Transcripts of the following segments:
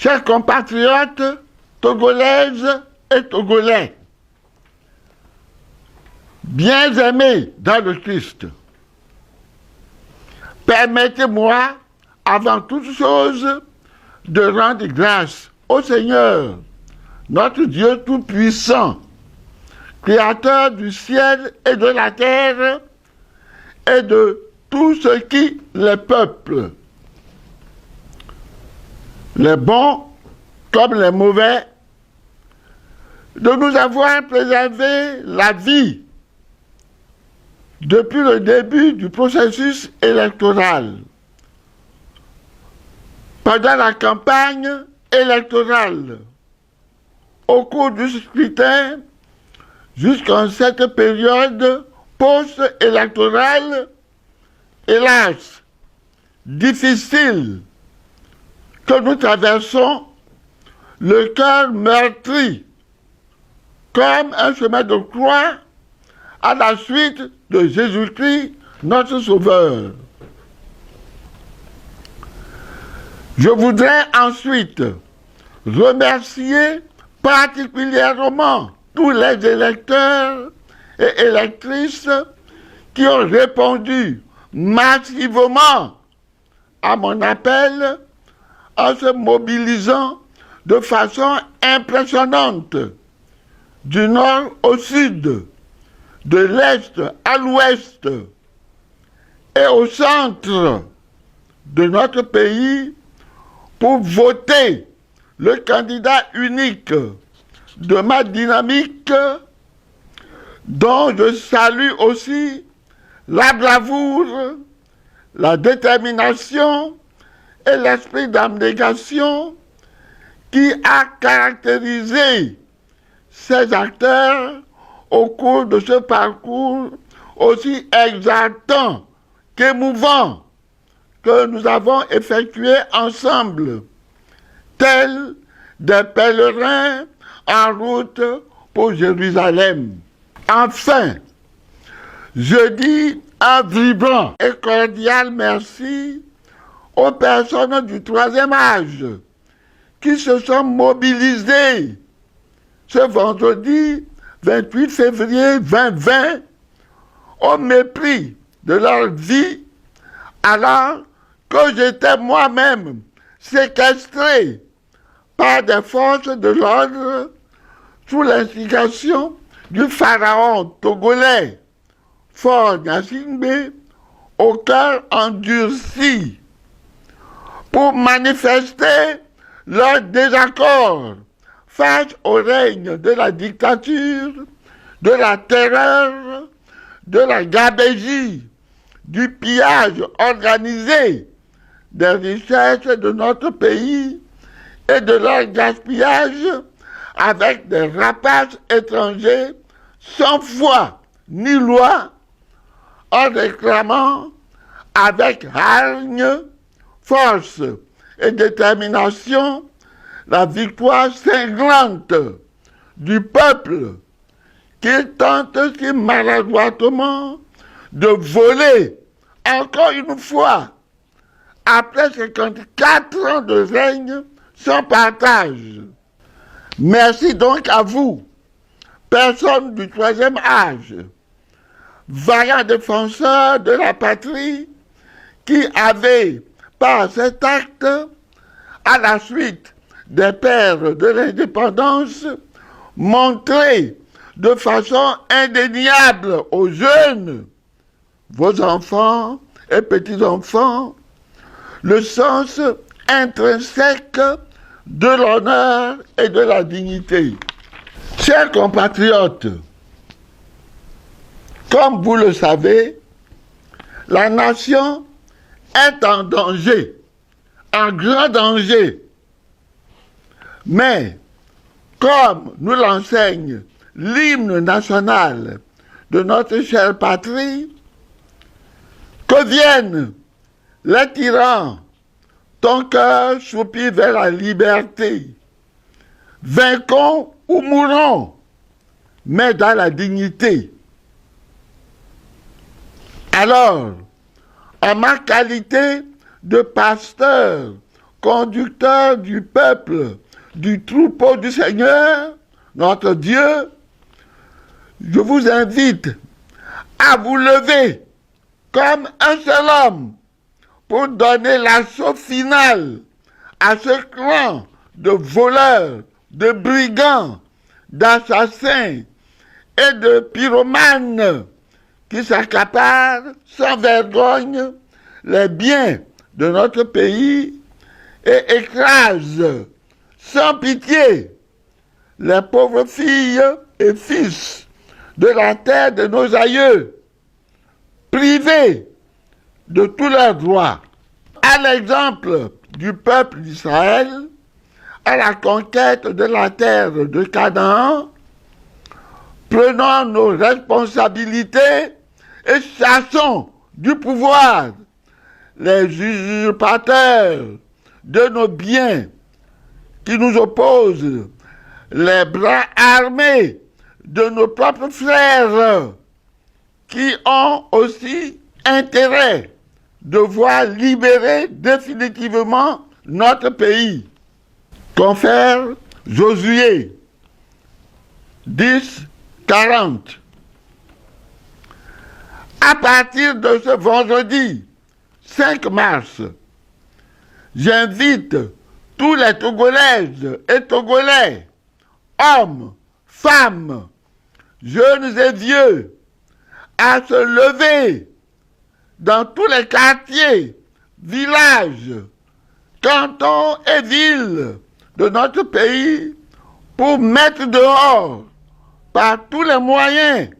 Chers compatriotes, togolaises et togolais, bien-aimés dans le Christ, permettez-moi, avant toute chose, de rendre grâce au Seigneur, notre Dieu Tout-Puissant, Créateur du ciel et de la terre et de tout ce qui les peuple, les bons comme les mauvais, de nous avoir préservé la vie depuis le début du processus électoral, pendant la campagne électorale, au cours du scrutin, jusqu'en cette période post-électorale, hélas, difficile, que nous traversons, le cœur meurtri, comme un chemin de croix à la suite de Jésus-Christ, notre Sauveur. Je voudrais ensuite remercier particulièrement tous les électeurs et électrices qui ont répondu massivement à mon appel en se mobilisant de façon impressionnante du nord au sud, de l'est à l'ouest et au centre de notre pays pour voter le candidat unique de ma dynamique, dont je salue aussi la bravoure, la détermination et l'esprit d'abnégation qui a caractérisé ces acteurs au cours de ce parcours aussi exaltant qu'émouvant que nous avons effectué ensemble, tels des pèlerins en route pour Jérusalem. Enfin, je dis un vibrant et cordial merci aux personnes du troisième âge qui se sont mobilisées ce vendredi 28 février 2020 au mépris de leur vie, alors que j'étais moi-même séquestré par des forces de l'ordre sous l'instigation du pharaon togolais Faure Gnassingbé au cœur endurci pour manifester leur désaccord face au règne de la dictature, de la terreur, de la gabegie, du pillage organisé des richesses de notre pays et de leur gaspillage avec des rapaces étrangers sans foi ni loi, en réclamant avec hargne, force et détermination la victoire cinglante du peuple qui tente si maladroitement de voler encore une fois après 54 ans de règne sans partage. Merci donc à vous, personnes du troisième âge, vaillants défenseurs de la patrie, qui avez, par cet acte, à la suite des pères de l'indépendance, montré de façon indéniable aux jeunes, vos enfants et petits-enfants, le sens intrinsèque de l'honneur et de la dignité. Chers compatriotes, comme vous le savez, la nation est en danger, en grand danger. Mais, comme nous l'enseigne l'hymne national de notre chère patrie, que viennent les tyrans, ton cœur soupire vers la liberté. Vainquons ou mourons, mais dans la dignité. Alors, en ma qualité de pasteur conducteur du peuple, du troupeau du Seigneur, notre Dieu, je vous invite à vous lever comme un seul homme pour donner l'assaut final à ce clan de voleurs, de brigands, d'assassins et de pyromanes qui s'accaparent sans vergogne les biens de notre pays et écrasent sans pitié les pauvres filles et fils de la terre de nos aïeux, privés de tous leurs droits. À l'exemple du peuple d'Israël, à la conquête de la terre de Canaan, prenons nos responsabilités et chassons du pouvoir les usurpateurs de nos biens qui nous opposent, les bras armés de nos propres frères qui ont aussi intérêt de voir libérer définitivement notre pays. Confère Josué 10, 40. À partir de ce vendredi 5 mars, j'invite tous les Togolaises et Togolais, hommes, femmes, jeunes et vieux, à se lever dans tous les quartiers, villages, cantons et villes de notre pays pour mettre dehors, par tous les moyens,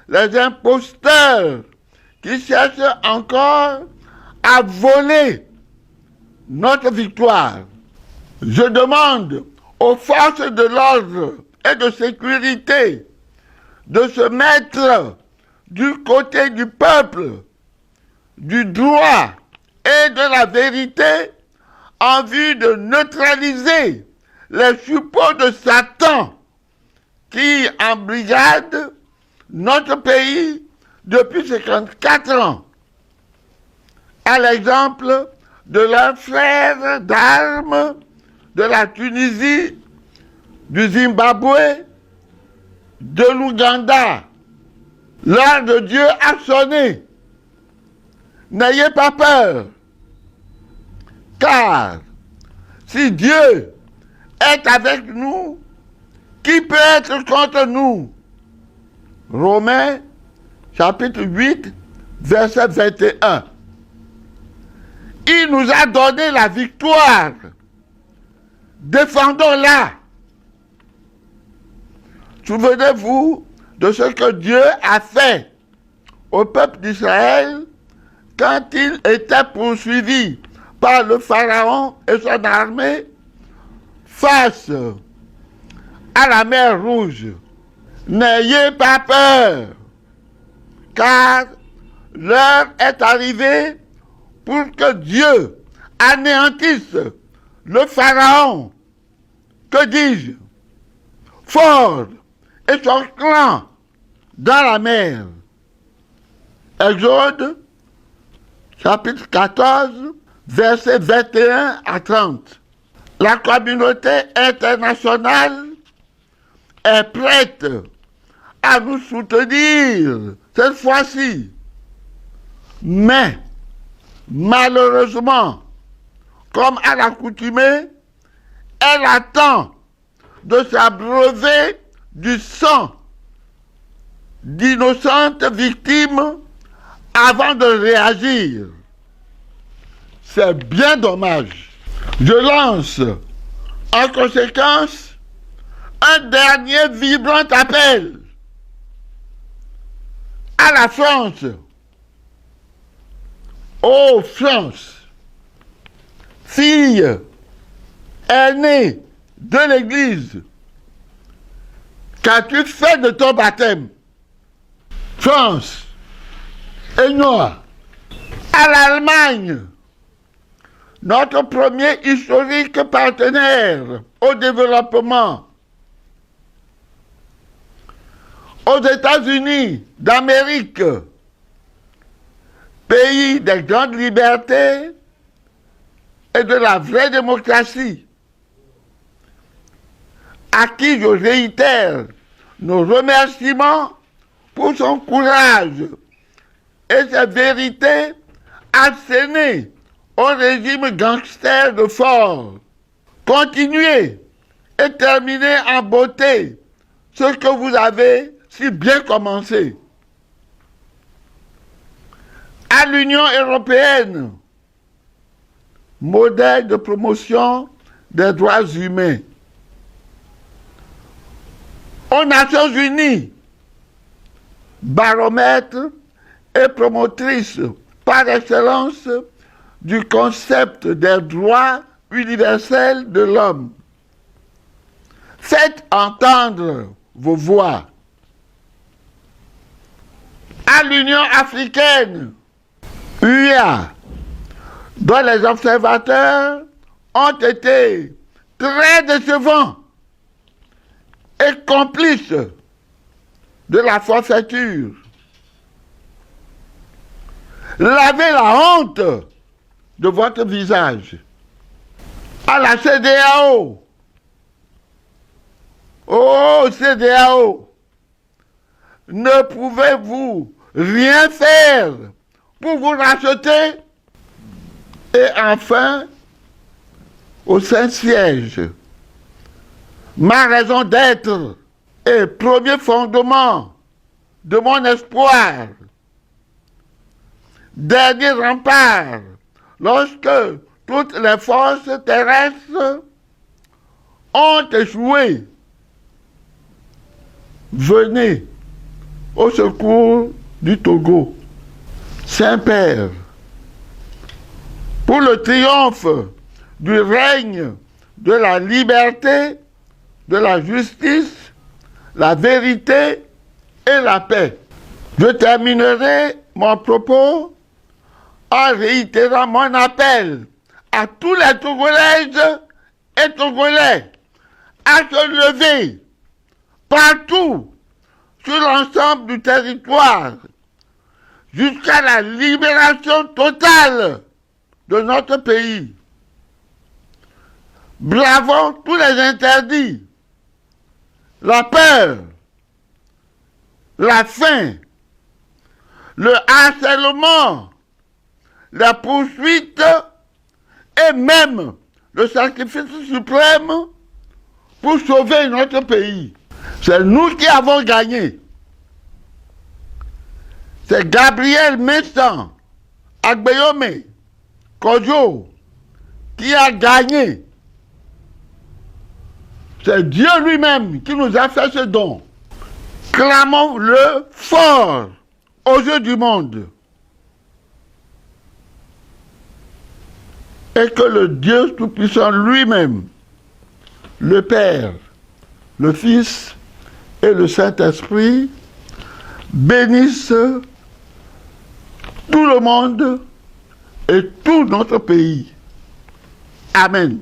les imposteurs qui cherchent encore à voler notre victoire. Je demande aux forces de l'ordre et de sécurité de se mettre du côté du peuple, du droit et de la vérité en vue de neutraliser les suppôts de Satan qui embrigadent notre pays depuis 54 ans. À l'exemple de leurs frères d'armes de la Tunisie, du Zimbabwe, de l'Ouganda. L'heure de Dieu a sonné. N'ayez pas peur, car si Dieu est avec nous, qui peut être contre nous? Romains, chapitre 8, verset 21. Il nous a donné la victoire. Défendons-la. Souvenez-vous de ce que Dieu a fait au peuple d'Israël quand il était poursuivi par le Pharaon et son armée face à la mer Rouge. N'ayez pas peur, car l'heure est arrivée pour que Dieu anéantisse le Pharaon, que dis-je, Ford et son clan dans la mer. Exode, chapitre 14, versets 21 à 30. La communauté internationale est prête à nous soutenir cette fois-ci. Mais, malheureusement, comme à l'accoutumée, elle attend de s'abreuver du sang d'innocentes victimes avant de réagir. C'est bien dommage. Je lance en conséquence un dernier vibrant appel à la France. Ô France, fille aînée de l'Église, qu'as-tu fait de ton baptême? France, ignore. À l'Allemagne, notre premier historique partenaire au développement, aux États-Unis d'Amérique, pays des grandes libertés, et de la vraie démocratie, à qui je réitère nos remerciements pour son courage et sa vérité assénée au régime gangster de Faure. Continuez et terminez en beauté ce que vous avez si bien commencé. À l'Union européenne, modèle de promotion des droits humains. Aux Nations Unies, baromètre et promotrice par excellence du concept des droits universels de l'homme. Faites entendre vos voix. À l'Union africaine, UA, dont les observateurs ont été très décevants et complices de la forfaiture. Lavez la honte de votre visage. À la CEDEAO, oh CEDEAO, ne pouvez-vous rien faire pour vous racheter? Et enfin, au Saint-Siège, ma raison d'être et premier fondement de mon espoir, dernier rempart, lorsque toutes les forces terrestres ont échoué. Venez au secours du Togo. Saint-Père, pour le triomphe du règne de la liberté, de la justice, la vérité et la paix. Je terminerai mon propos en réitérant mon appel à tous les Togolaises et Togolais à se lever partout sur l'ensemble du territoire jusqu'à la libération totale de notre pays. Bravons tous les interdits, la peur, la faim, le harcèlement, la poursuite et même le sacrifice suprême pour sauver notre pays. C'est nous qui avons gagné. C'est Gabriel Mensah, Agbeyome, Kodjo qui a gagné. C'est Dieu lui-même qui nous a fait ce don. Clamons-le fort aux yeux du monde. Et que le Dieu Tout-Puissant lui-même, le Père, le Fils et le Saint-Esprit, bénisse tout le monde et tout notre pays. Amen.